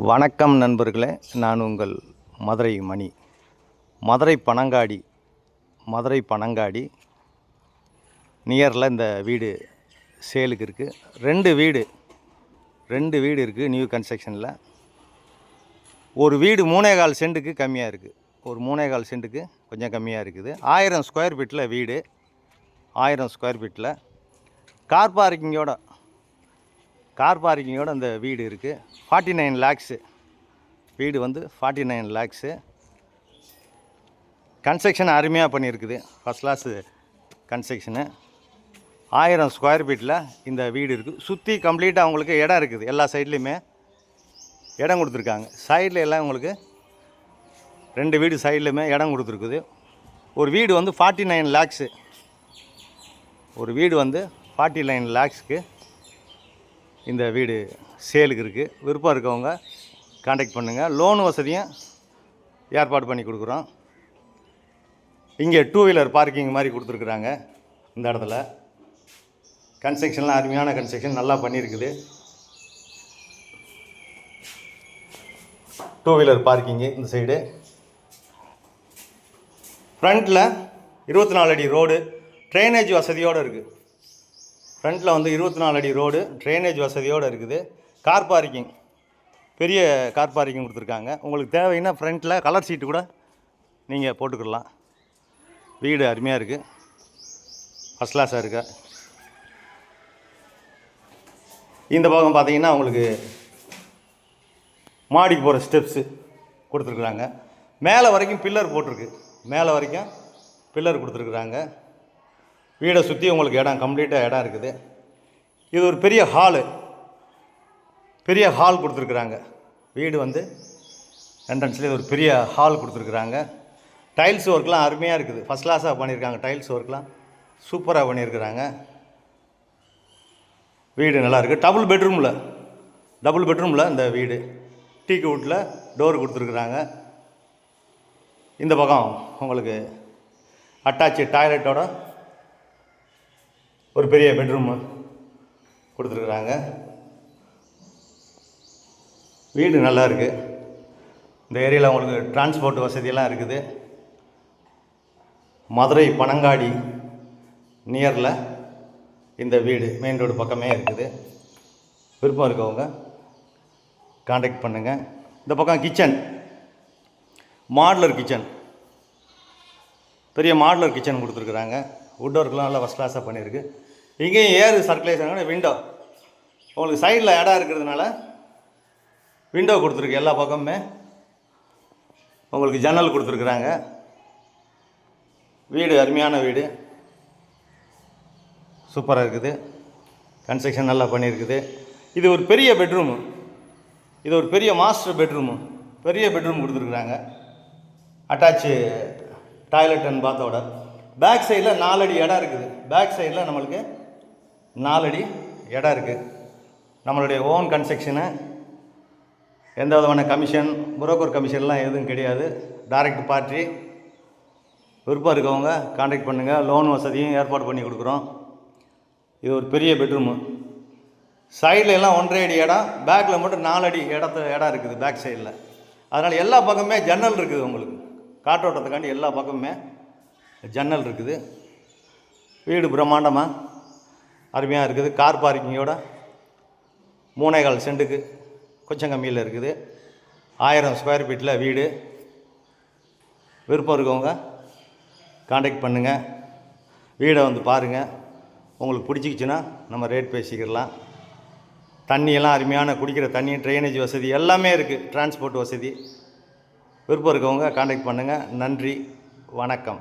வணக்கம் நண்பர்களே, நான் உங்கள் மதுரை மணி. மதுரை பனங்காடி நியரில் இந்த வீடு சேலுக்கு இருக்குது. ரெண்டு வீடு இருக்குது நியூ கன்ஸ்ட்ரக்ஷனில். ஒரு வீடு 3.25 சென்ட்டுக்கு கம்மியாக இருக்குது. ஒரு 3.25 சென்ட்டுக்கு கொஞ்சம் கம்மியாக இருக்குது. 1000 ஸ்கொயர் ஃபீட்டில் வீடு. 1000 ஸ்கொயர் ஃபீட்டில் கார் பார்க்கிங்கோட அந்த வீடு இருக்குது. 49 லேக்ஸு வீடு வந்து 49 லேக்ஸு. கன்ஸ்ட்ரக்ஷன் அருமையாக பண்ணியிருக்குது. First class construction. 1000 ஸ்கொயர் ஃபீட்டில் இந்த வீடு இருக்குது. சுற்றி கம்ப்ளீட்டாக அவங்களுக்கு இடம் இருக்குது. எல்லா சைட்லேயுமே இடம் கொடுத்துருக்காங்க. சைடில் எல்லாம் உங்களுக்கு 2 வீடு சைட்லையுமே இடம் கொடுத்துருக்குது. ஒரு வீடு வந்து 49 லேக்ஸு. ஒரு வீடு வந்து 49 லேக்ஸுக்கு இந்த வீடு சேலுக்கு இருக்குது. விருப்பம் இருக்கவங்க கான்டாக்ட் பண்ணுங்கள். லோன் வசதியும் ஏற்பாடு பண்ணி கொடுக்குறோம். இங்கே 2 வீலர் பார்க்கிங் மாதிரி கொடுத்துருக்குறாங்க. இந்த இடத்துல கன்ஸ்ட்ரக்ஷன்லாம் அருமையான கன்ஸ்ட்ரக்ஷன் நல்லா பண்ணியிருக்குது. 2 வீலர் பார்க்கிங்கு இந்த சைடு. ஃப்ரண்ட்டில் 24 அடி ரோடு, ட்ரைனேஜ் வசதியோடு இருக்குது. ஃப்ரண்ட்டில் வந்து 24 அடி ரோடு, ட்ரைனேஜ் வசதியோடு இருக்குது. கார் பார்க்கிங், பெரிய கார் பார்க்கிங் கொடுத்துருக்காங்க. உங்களுக்கு தேவைன்னா ஃப்ரண்ட்டில் கலர் சீட்டு கூட நீங்கள் போட்டுக்கிடலாம். வீடு அருமையாக இருக்குது. ஃபஸ்ட் கிளாஸாக இருக்கு. இந்த பக்கம் பார்த்தீங்கன்னா உங்களுக்கு மாடிக்கு போகிற ஸ்டெப்ஸு கொடுத்துருக்குறாங்க. மேலே வரைக்கும் பில்லர் போட்டிருக்கு. மேலே வரைக்கும் பில்லர் கொடுத்துருக்குறாங்க. வீடை சுற்றி உங்களுக்கு இடம் கம்ப்ளீட்டாக இடம் இருக்குது. இது ஒரு பெரிய ஹால் கொடுத்துருக்குறாங்க. வீடு வந்து என்ட்ரன்ஸ்லேயே ஒரு பெரிய ஹால் கொடுத்துருக்குறாங்க. டைல்ஸ் ஒர்க்லாம் அருமையாக இருக்குது. ஃபஸ்ட் கிளாஸாக பண்ணியிருக்காங்க. டைல்ஸ் ஒர்க்லாம் சூப்பராக பண்ணியிருக்கிறாங்க. வீடு நல்லா இருக்குது. டபுள் பெட்ரூமில் இந்த வீடு டீக்கு வுட்டில் டோர் கொடுத்துருக்குறாங்க. இந்த பக்கம் உங்களுக்கு அட்டாச்சு டாய்லெட்டோட ஒரு பெரிய பெட்ரூமு கொடுத்துருக்குறாங்க. வீடு நல்லா இருக்குது. இந்த ஏரியாவில் உங்களுக்கு டிரான்ஸ்போர்ட் வசதியெல்லாம் இருக்குது. மதுரை பனங்காடி நியரில் இந்த வீடு மெயின் ரோடு பக்கமே இருக்குது. விருப்பம் இருக்கவங்க கான்டாக்ட் பண்ணுங்கள். இந்த பக்கம் கிச்சன், மாடுலர் கிச்சன், பெரிய மாடுலர் கிச்சன் கொடுத்துருக்குறாங்க. வுட் ஒர்க்லாம் நல்லா ஃபஸ்ட் கிளாஸாக பண்ணியிருக்கு. இங்கேயும் ஏர் சர்க்குலேஷன் விண்டோ உங்களுக்கு சைடில் இடம் இருக்கிறதுனால விண்டோ கொடுத்துருக்கு. எல்லா பக்கமுமே உங்களுக்கு ஜன்னல் கொடுத்துருக்குறாங்க. வீடு அருமையான வீடு, சூப்பராக இருக்குது. கன்ஸ்ட்ரக்ஷன் நல்லா பண்ணியிருக்குது. இது ஒரு பெரிய பெட்ரூமு. இது ஒரு பெரிய மாஸ்டர் பெட்ரூமு. பெரிய பெட்ரூம் கொடுத்துருக்குறாங்க. அட்டாச்சு டாய்லெட் அண்ட் பாத்தோட. பேக் சைடில் 4 அடி இடம் இருக்குது. பேக் சைடில் நம்மளுக்கு 4 அடி இடம் இருக்குது. நம்மளுடைய ஓன் கன்ஸ்ட்ரக்ஷனு. எந்த விதமான கமிஷன், புரோக்கர் கமிஷன்லாம் எதுவும் கிடையாது. Direct party. விருப்பம் இருக்கவங்க கான்டாக்ட் பண்ணுங்கள். லோன் வசதியும் ஏற்பாடு பண்ணி கொடுக்குறோம். இது ஒரு பெரிய பெட்ரூமு. சைடில் எல்லாம் 1.5 அடி இடம், பேக்கில் மட்டும் 4 அடி இடம் இருக்குது பேக் சைடில். அதனால் எல்லா பக்கமே ஜன்னல் இருக்குது. உங்களுக்கு காற்றோட்டத்துக்காண்டி எல்லா பக்கமுமே ஜன்னல் இருக்குது. வீடு பிரம்மாண்டமாக அருமையாக இருக்குது. கார் பார்க்கிங்கோட 3.25 சென்ட்டுக்கு கொஞ்சம் கம்மியில் இருக்குது. 1000 ஸ்கொயர் ஃபீட்டில் வீடு. விருப்பம் இருக்கவங்க கான்டாக்ட் பண்ணுங்கள். வீடை வந்து பாருங்கள். உங்களுக்கு பிடிச்சிக்கிச்சின்னா நம்ம ரேட் பேசிக்கிடலாம். தண்ணியெல்லாம் அருமையான குடிக்கிற தண்ணி, ட்ரைனேஜ் வசதி எல்லாமே இருக்குது. டிரான்ஸ்போர்ட் வசதி. விருப்பம் இருக்கவங்க கான்டாக்ட் பண்ணுங்கள். நன்றி, வணக்கம்.